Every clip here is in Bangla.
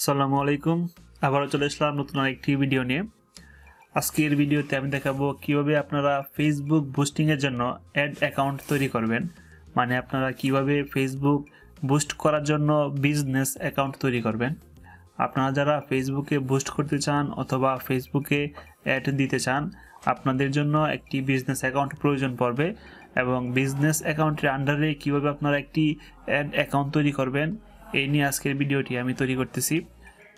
আসসালামু আলাইকুম। আবারও চলে আসলাম নতুন আরেকটি ভিডিও নিয়ে। আজকের ভিডিওতে আমি দেখাবো কিভাবে আপনারা ফেসবুক বুস্টিংয়ের জন্য অ্যাড অ্যাকাউন্ট তৈরি করবেন। মানে আপনারা কিভাবে ফেসবুক বুস্ট করার জন্য বিজনেস অ্যাকাউন্ট তৈরি করবেন। আপনারা যারা ফেসবুকে বুস্ট করতে চান অথবা ফেসবুকে অ্যাড দিতে চান, আপনাদের জন্য একটি বিজনেস অ্যাকাউন্ট প্রয়োজন পড়বে এবং বিজনেস অ্যাকাউন্টের আন্ডারে কিভাবে আপনারা একটি অ্যাড অ্যাকাউন্ট তৈরি করবেন এই নিয়ে আজকের ভিডিওটি আমি তৈরি করতেছি।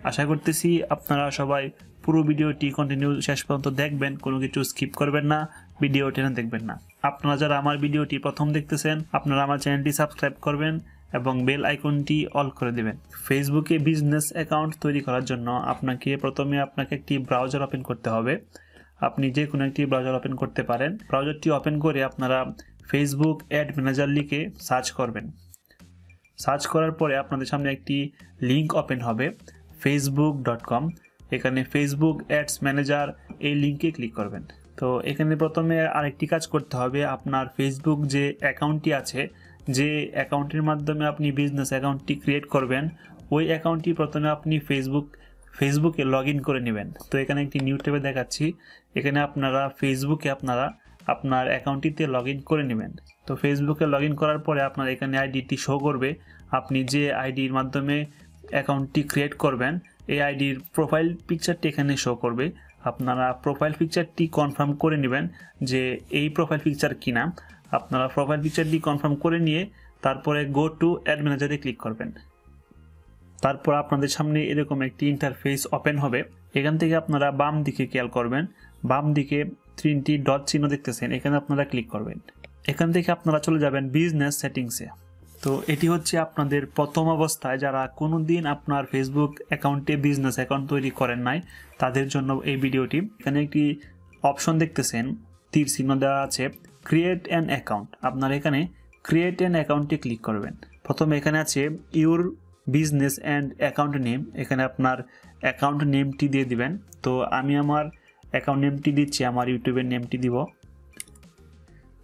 আশা করতেছি আপনারা সবাই পুরো ভিডিওটি কন্টিনিউ শেষ পর্যন্ত দেখবেন, কোনো কিছু স্কিপ করবেন না, ভিডিও টেনে দেখবেন না। আপনারা যারা আমার ভিডিওটি প্রথম দেখতেছেন, আপনারা আমার চ্যানেলটি সাবস্ক্রাইব করবেন এবং বেল আইকনটি অল করে দেবেন। ফেসবুকে বিজনেস অ্যাকাউন্ট তৈরি করার জন্য প্রথমে আপনাকে একটি ব্রাউজার ওপেন করতে হবে। আপনি যে কোনো একটি ব্রাউজার ওপেন করতে পারেন। ব্রাউজারটি ওপেন করে আপনারা ফেসবুক অ্যাড ম্যানেজার লিখে সার্চ করবেন। সার্চ করার পরে আপনাদের সামনে একটি লিঙ্ক ওপেন হবে facebook.com। এখানে ফেসবুক অ্যাডস ম্যানেজার এই লিঙ্কে ক্লিক করবেন। তো এখানে প্রথমে আরেকটি কাজ করতে হবে, আপনার ফেসবুক যে অ্যাকাউন্টটি আছে, যে অ্যাকাউন্টের মাধ্যমে আপনি বিজনেস অ্যাকাউন্টটি ক্রিয়েট করবেন, ওই অ্যাকাউন্টটি প্রথমে আপনি ফেসবুকে লগ ইন করে নেবেন। তো এখানে একটি নিউ ট্যাবে দেখাচ্ছি, এখানে আপনারা ফেসবুকে আপনার অ্যাকাউন্টটিতে লগ ইন করে নেবেন। তো ফেসবুকে লগ ইন করার পরে আপনার এখানে আইডিটি শো করবে। আপনি যে আইডির মাধ্যমে অ্যাকাউন্টটি ক্রিয়েট করবেন, এই আইডির প্রোফাইল পিকচারটি এখানে শো করবে। আপনারা প্রোফাইল পিকচারটি কনফার্ম করে নেবেন যে এই প্রোফাইল পিকচার কিনা। আপনারা প্রোফাইল পিকচারটি কনফার্ম করে নিয়ে তারপরে গো টু অ্যাড ম্যানেজারে ক্লিক করবেন। তারপর আপনাদের সামনে এরকম একটি ইন্টারফেস ওপেন হবে। এখান থেকে আপনারা বাম দিকে খেয়াল করবেন, বাম দিকে 3টি ডট চিহ্ন দেখতেছেন, এখানে আপনারা ক্লিক করবেন। এখান থেকে আপনারা চলে যাবেন বিজনেস সেটিংসে। তো এটি হচ্ছে আপনাদের প্রথম অবস্থায় যারা কোনোদিন আপনার ফেসবুক অ্যাকাউন্টে বিজনেস অ্যাকাউন্ট তৈরি করেন নাই তাদের জন্য এই ভিডিওটি। এখানে একটি অপশন দেখতেছেন, তীর চিহ্ন দেওয়া আছে, ক্রিয়েট অ্যান অ্যাকাউন্ট। আপনারা এখানে ক্রিয়েট অ্যান অ্যাকাউন্টে ক্লিক করবেন। প্রথমে এখানে আছে your business and account name, এখানে আপনার অ্যাকাউন্ট নেমটি দিয়ে দিবেন। তো আমি আমার অ্যাকাউন্ট নেমটি দিচ্ছি, আমার ইউটিউবের নেমটি দিব।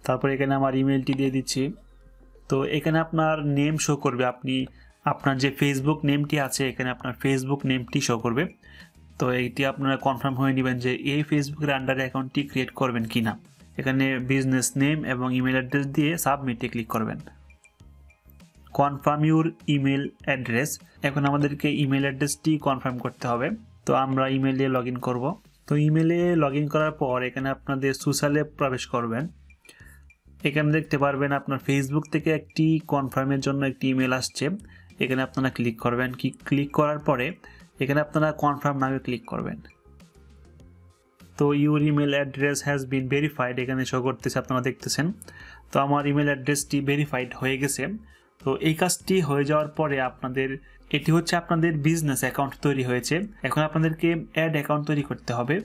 তারপর এখানে আমার ইমেলটি দিয়ে দিচ্ছি। তো এখানে আপনার নেম শো করবে, আপনার যে ফেসবুক নেমটি আছে এখানে আপনার ফেসবুক নেমটি শো করবে। তো এইটি আপনারা কনফার্ম হয়ে নেবেন যে এই ফেসবুকের আন্ডারে অ্যাকাউন্টটি ক্রিয়েট করবেন কিনা। এখানে বিজনেস নেম এবং ইমেল অ্যাড্রেস দিয়ে সাবমিটে ক্লিক করবেন। কনফার্ম ইউর ইমেল অ্যাড্রেস, এখন আমাদেরকে ইমেল অ্যাড্রেসটি কনফার্ম করতে হবে। তো আমরা ইমেলে লগ ইন করবো। তো ইমেলে লগ ইন করার পর এখানে আপনাদের সোশ্যালে প্রবেশ করবেন। এখানে দেখতে পারবেন আপনার ফেসবুক থেকে একটি কনফার্মের জন্য একটি ইমেল আসছে, এখানে আপনারা ক্লিক করবেন। ক্লিক করার পরে এখানে আপনারা কনফার্ম নামে ক্লিক করবেন। তো your email address has been verified এখানে শো করতেছে, আপনারা দেখতেছেন। তো আমার ইমেল অ্যাড্রেসটি ভেরিফাইড হয়ে গেছে। তো এই কাজটি হয়ে যাওয়ার পরে এটি হচ্ছে আপনাদের বিজনেস অ্যাকাউন্ট তৈরি হয়েছে। এখন আপনাদেরকে অ্যাড অ্যাকাউন্ট তৈরি করতে হবে,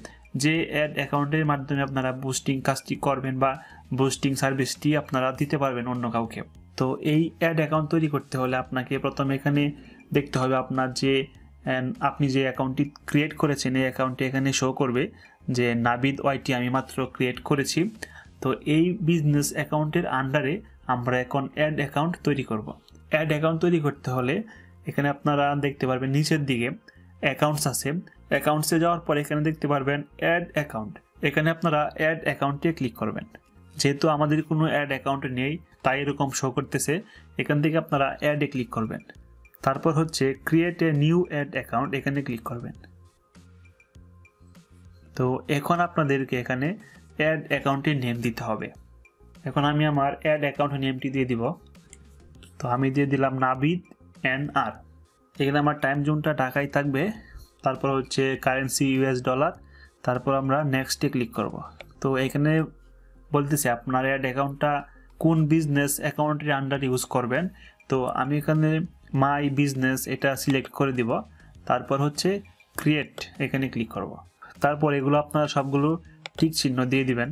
যে অ্যাড অ্যাকাউন্টের মাধ্যমে আপনারা বুস্টিং কাজটি করবেন বা বুস্টিং সার্ভিসটি আপনারা দিতে পারবেন অন্য কাউকে। তো এই অ্যাড অ্যাকাউন্ট তৈরি করতে হলে আপনাকে প্রথমে এখানে দেখতে হবে আপনি যে অ্যাকাউন্টটি ক্রিয়েট করেছেন এই অ্যাকাউন্টটি এখানে শো করবে যে নাবিদ ওয়াইটি আমি মাত্র ক্রিয়েট করেছি। তো এই বিজনেস অ্যাকাউন্টের আন্ডারে আমরা এখন অ্যাড অ্যাকাউন্ট তৈরি করব। অ্যাড অ্যাকাউন্ট তৈরি করতে হলে এখানে আপনারা দেখতে পারবেন নিচের দিকে অ্যাকাউন্টস আছে, অ্যাকাউন্টসে যাওয়ার পর এখানে দেখতে পারবেন অ্যাড অ্যাকাউন্ট, এখানে আপনারা অ্যাড অ্যাকাউন্টে ক্লিক করবেন। যেহেতু আমাদের কোনো অ্যাড অ্যাকাউন্ট নেই তাই এরকম শো করতেছে, এখান থেকে আপনারা অ্যাডে ক্লিক করবেন। তারপর হচ্ছে create a new ad account, এখানে ক্লিক করবেন। তো এখন আপনাদেরকে এখানে অ্যাড অ্যাকাউন্টের নেম দিতে হবে। এখন আমি আমার অ্যাড অ্যাকাউন্ট নেমটি দিয়ে দিব। তো আমি দিয়ে দিলাম নাবিদ NR। এখানে আমার টাইম জোনটা ঢাকায় থাকবে। তারপর হচ্ছে কারেন্সি $। তারপর আমরা নেক্সটে ক্লিক করব। তো এখানে বলতেছে আপনার অ্যাড অ্যাকাউন্টটা কোন বিজনেস অ্যাকাউন্টের আন্ডার ইউজ করবেন। তো আমি এখানে মাই বিজনেস এটা সিলেক্ট করে দিব। তারপর হচ্ছে ক্রিয়েট, এখানে ক্লিক করব। তারপর এগুলো আপনারা সবগুলো ঠিক চিহ্ন দিয়ে দিবেন।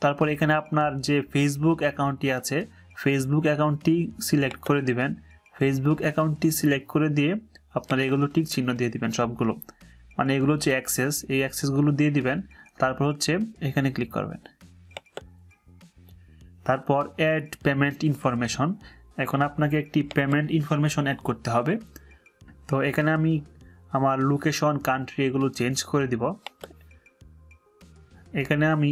তারপর এখানে আপনার যে ফেসবুক অ্যাকাউন্টটি আছে ফেসবুক অ্যাকাউন্টটি সিলেক্ট করে দিবেন। ফেসবুক অ্যাকাউন্টটি সিলেক্ট করে দিয়ে আপনারা এগুলো ঠিক চিহ্ন দিয়ে দিবেন সবগুলো, মানে এগুলো হচ্ছে অ্যাক্সেস, এই অ্যাক্সেসগুলো দিয়ে দিবেন। তারপর হচ্ছে এখানে ক্লিক করবেন। তারপর অ্যাড পেমেন্ট ইনফরমেশন, এখন আপনাকে একটি পেমেন্ট ইনফরমেশন অ্যাড করতে হবে। তো এখানে আমি আমার লোকেশন কান্ট্রি এগুলো চেঞ্জ করে দিব। এখানে আমি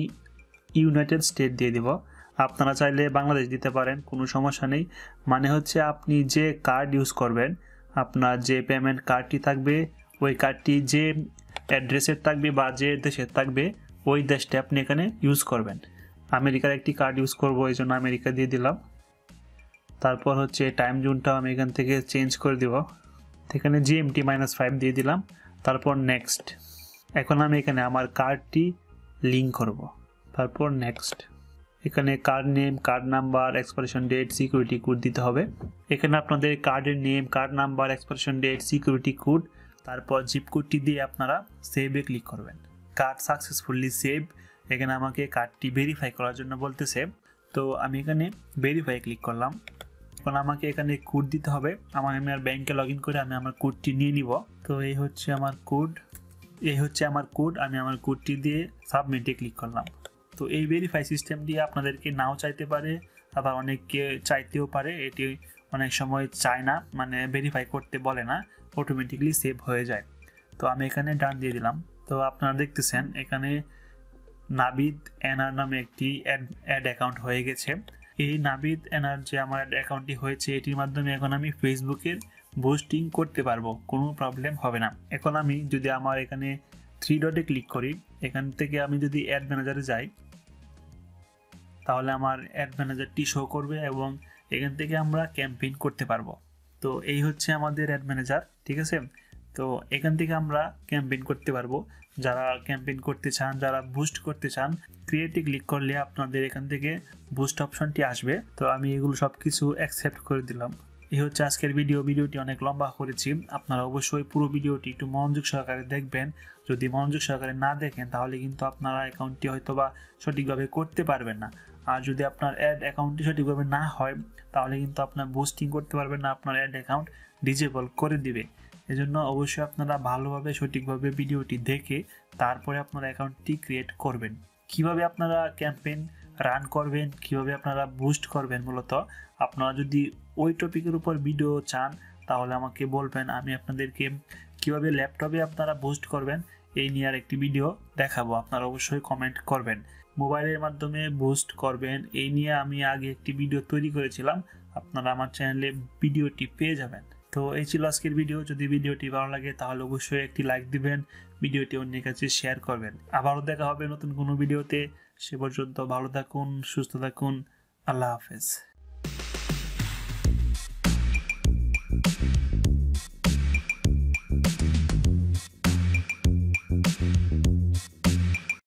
ইউনাইটেড স্টেট দিয়ে দিব। আপনারা চাইলে বাংলাদেশ দিতে পারেন, কোনো সমস্যা নেই। মানে হচ্ছে আপনি যে কার্ড ইউজ করবেন, আপনার যে পেমেন্ট কার্ডটি থাকবে ওই কার্ডটি যে অ্যাড্রেসের থাকবে বা যে দেশের থাকবে ওই দেশটা আপনি এখানে ইউজ করবেন। আমেরিকার একটি কার্ড ইউজ করব, এই জন্য আমেরিকা দিয়ে দিলাম। তারপর হচ্ছে টাইম জোনটা আমি এখান থেকে চেঞ্জ করে দিব, এখানে GMT-5 দিয়ে দিলাম। তারপর নেক্সট। এখন আমি এখানে আমার কার্ডটি লিঙ্ক করব, তারপর নেক্সট। এখানে card name, card number, expiration date, security code দিতে হবে। এখানে আপনাদের কার্ডের name, card number, expiration date, security code, তারপর জিপ কোডটি দিয়ে আপনারা সেভে ক্লিক করবেন। Card successfully save. এখানে আমাকে কার্ডটি ভেরিফাই করার জন্য বলতেছে, তো আমি এখানে ভেরিফাই ক্লিক করলাম। এখন আমাকে এখানে কোড দিতে হবে। আমি আর ব্যাংকে লগ ইন করে আমি আমার কোডটি নিয়ে নিব। তো এই হচ্ছে আমার কোড, আমি আমার কোডটি দিয়ে সাবমিটে ক্লিক করলাম। তো এই ভেরিফাই সিস্টেমটি আপনাদেরকে নাও চাইতে পারে, আবার অনেককে চাইতেও পারে। এটি অনেক সময় চায় না, মানে ভেরিফাই করতে বলে না, অটোমেটিকলি সেভ হয়ে যায়। তো আমি এখানে ডান দিয়ে দিলাম। তো আপনারা দেখতেছেন এখানে নাবিদ এনআর নামে একটি অ্যাড অ্যাকাউন্ট হয়ে গেছে। এই নাবিদ এনআর যে আমার অ্যাকাউন্টটি হয়েছে, এটির মাধ্যমে এখন আমি ফেসবুকের বুস্টিং করতে পারবো, কোনো প্রবলেম হবে না। এখন আমি যদি আমার এখানে 3 ডটে ক্লিক করি, এখান থেকে আমি যদি অ্যাড ম্যানেজারে যাই, তাহলে আমার অ্যাড ম্যানেজারটি শো করবে এবং এখান থেকে আমরা ক্যাম্পেইন করতে পারবো। তো এই হচ্ছে আমাদের অ্যাড ম্যানেজার, ঠিক আছে। তো এখান থেকে আমরা ক্যাম্পেইন করতে পারবো। যারা ক্যাম্পেইন করতে চান, যারা বুস্ট করতে চান, ক্রিয়েটে ক্লিক করলে আপনাদের এখান থেকে বুস্ট অপশনটি আসবে। তো আমি এগুলো সব কিছু অ্যাকসেপ্ট করে দিলাম। এই হচ্ছে আজকের ভিডিওটি অনেক লম্বা করেছি। আপনারা অবশ্যই পুরো ভিডিওটি একটু মনোযোগ সহকারে দেখবেন। যদি মনোযোগ সহকারে না দেখেন তাহলে কিন্তু আপনারা অ্যাকাউন্টটি হয়তো বা সঠিকভাবে করতে পারবেন না। আর যদি আপনার অ্যাড অ্যাকাউন্টটি সঠিকভাবে না হয় তাহলে কিন্তু আপনার বুস্টিং করতে পারবেন না, আপনার অ্যাড অ্যাকাউন্ট ডিজেবল করে দিবে। এজন্য অবশ্যই আপনারা ভালোভাবে সঠিকভাবে ভিডিওটি দেখে তারপরে আপনার অ্যাকাউন্টটি ক্রিয়েট করবেন। কিভাবে আপনারা ক্যাম্পেইন রান করবেন, কিভাবে আপনারা বুস্ট করবেন, মূলত আপনারা যদি ওই টপিকের উপর ভিডিও চান তাহলে আমাকে বলবেন, আমি আপনাদেরকে কিভাবে ল্যাপটপে আপনারা বুস্ট করবেন এই নিয়ে আর একটি ভিডিও দেখাবো। আপনারা অবশ্যই কমেন্ট করবেন। মোবাইলের মাধ্যমে বুস্ট করবেন এই নিয়ে আমি আগে একটি ভিডিও তৈরি করেছিলাম, আপনারা আমার চ্যানেলে ভিডিওটি পেয়ে যাবেন। তো এই ছিল আজকের ভিডিও। যদি ভিডিওটি ভালো লাগে তাহলে অবশ্যই একটি লাইক দিবেন, ভিডিওটি অন্যের কাছে শেয়ার করবেন। আবারও দেখা হবে নতুন কোনো ভিডিওতে। সে পর্যন্ত ভালো থাকুন, সুস্থ থাকুন। আল্লাহ হাফেজ।